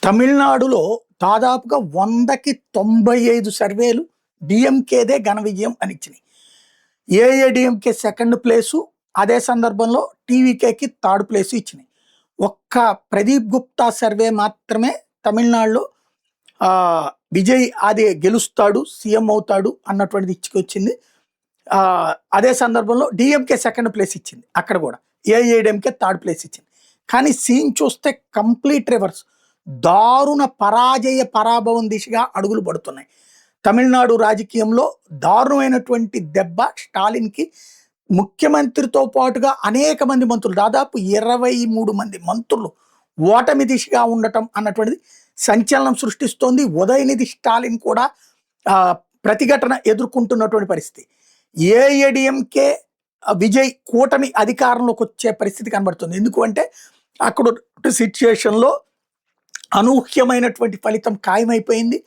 తమిళనాడులో దాదాపుగా 100కి 95 సర్వేలు డీఎంకేదే ఘన విజయం అని ఇచ్చినాయి. ఏఐఏడీఎంకే సెకండ్ ప్లేసు, అదే సందర్భంలో టీవీకేకి థర్డ్ ప్లేసు ఇచ్చినాయి. ఒక్క ప్రదీప్ గుప్తా సర్వే మాత్రమే తమిళనాడులో విజయ్ అదే గెలుస్తాడు, సీఎం అవుతాడు అన్నటువంటిది ఇచ్చుకొచ్చింది. అదే సందర్భంలో డిఎంకే సెకండ్ ప్లేస్ ఇచ్చింది, అక్కడ కూడా ఏఐఏడీఎంకే థర్డ్ ప్లేస్ ఇచ్చింది. కానీ సీన్ చూస్తే కంప్లీట్ రివర్స్, దారుణ పరాజయ పరాభవం దిశగా అడుగులు పడుతున్నాయి. తమిళనాడు రాజకీయంలో దారుణమైనటువంటి దెబ్బ స్టాలిన్కి. ముఖ్యమంత్రితో పాటుగా అనేక మంది మంత్రులు, దాదాపు 23 మంది మంత్రులు ఓటమి దిశగా ఉండటం అన్నటువంటిది సంచలనం సృష్టిస్తోంది. ఉదయనిధి స్టాలిన్ కూడా ప్రతిఘటన ఎదుర్కొంటున్నటువంటి పరిస్థితి. ఏఐఏడీఎంకే విజయ్ కూటమి అధికారంలోకి వచ్చే పరిస్థితి కనబడుతుంది. ఎందుకు అంటే అక్కడ సిచ్యుయేషన్లో అనూహ్యమైనటువంటి ఫలితం ఖాయమైపోయింది.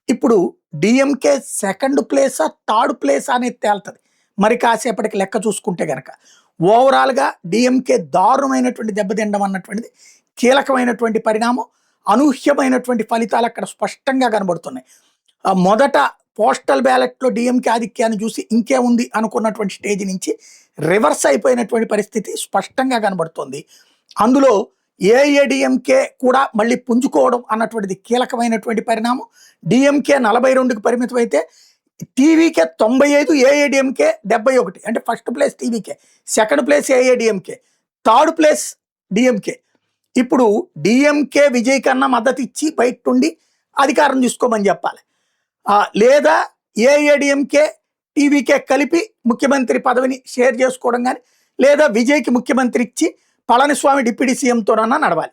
ఇప్పుడు డిఎంకే సెకండ్ ప్లేసా థర్డ్ ప్లేసా అనేది తేలుతుంది మరి కాసేపటికి లెక్క చూసుకుంటే గనక. ఓవరాల్గా డిఎంకే దారుణమైనటువంటి దెబ్బతిండం అన్నటువంటిది కీలకమైనటువంటి పరిణామం. అనూహ్యమైనటువంటి ఫలితాలు అక్కడ స్పష్టంగా కనబడుతున్నాయి. మొదట పోస్టల్ బ్యాలెట్లో డిఎంకే ఆధిక్యాన్ని చూసి ఇంకేముంది అనుకున్నటువంటి స్టేజ్ నుంచి రివర్స్ అయిపోయినటువంటి పరిస్థితి స్పష్టంగా కనబడుతుంది. అందులో ఏఐఏడీఎంకే కూడా మళ్ళీ పుంజుకోవడం అన్నటువంటిది కీలకమైనటువంటి పరిణామం. డిఎంకే 42కి పరిమితం అయితే టీవీకే 95, ఏఐఏడీఎంకే 71. అంటే first place TVK, second place AIADMK, third place DMK. ఇప్పుడు డిఎంకే విజయ్ కన్నా మద్దతు ఇచ్చి బయట నుండి అధికారం తీసుకోమని చెప్పాలి, లేదా ఏఐఏడీఎంకే టీవీకే కలిపి ముఖ్యమంత్రి పదవిని షేర్ చేసుకోవడం కానీ, లేదా విజయ్కి ముఖ్యమంత్రి ఇచ్చి పళనిస్వామి డిప్యూటీ సీఎంతోనన్నా నడవాలి.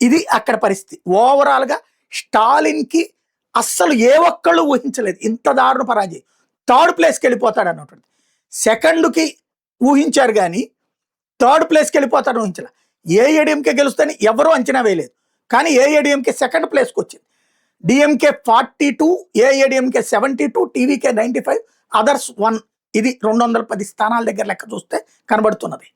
ఇది అక్కడ పరిస్థితి. ఓవరాల్గా స్టాలిన్కి అస్సలు ఏ ఒక్కళ్ళు ఊహించలేదు ఇంత దారుణ పరాజయం. థర్డ్ ప్లేస్కి వెళ్ళిపోతాడు అన్నటువంటి సెకండ్కి ఊహించారు, కానీ థర్డ్ ప్లేస్కి వెళ్ళిపోతాడు ఊహించాల. ఏఐఏడీఎంకే గెలుస్తాని ఎవరూ అంచనా వేయలేదు, కానీ ఏఐఏడీఎంకే సెకండ్ ప్లేస్కి వచ్చింది. DMK 42, AIADMK 72, TVK 95, others 1. ఇది 210 స్థానాల దగ్గర లెక్క చూస్తే కనబడుతున్నది.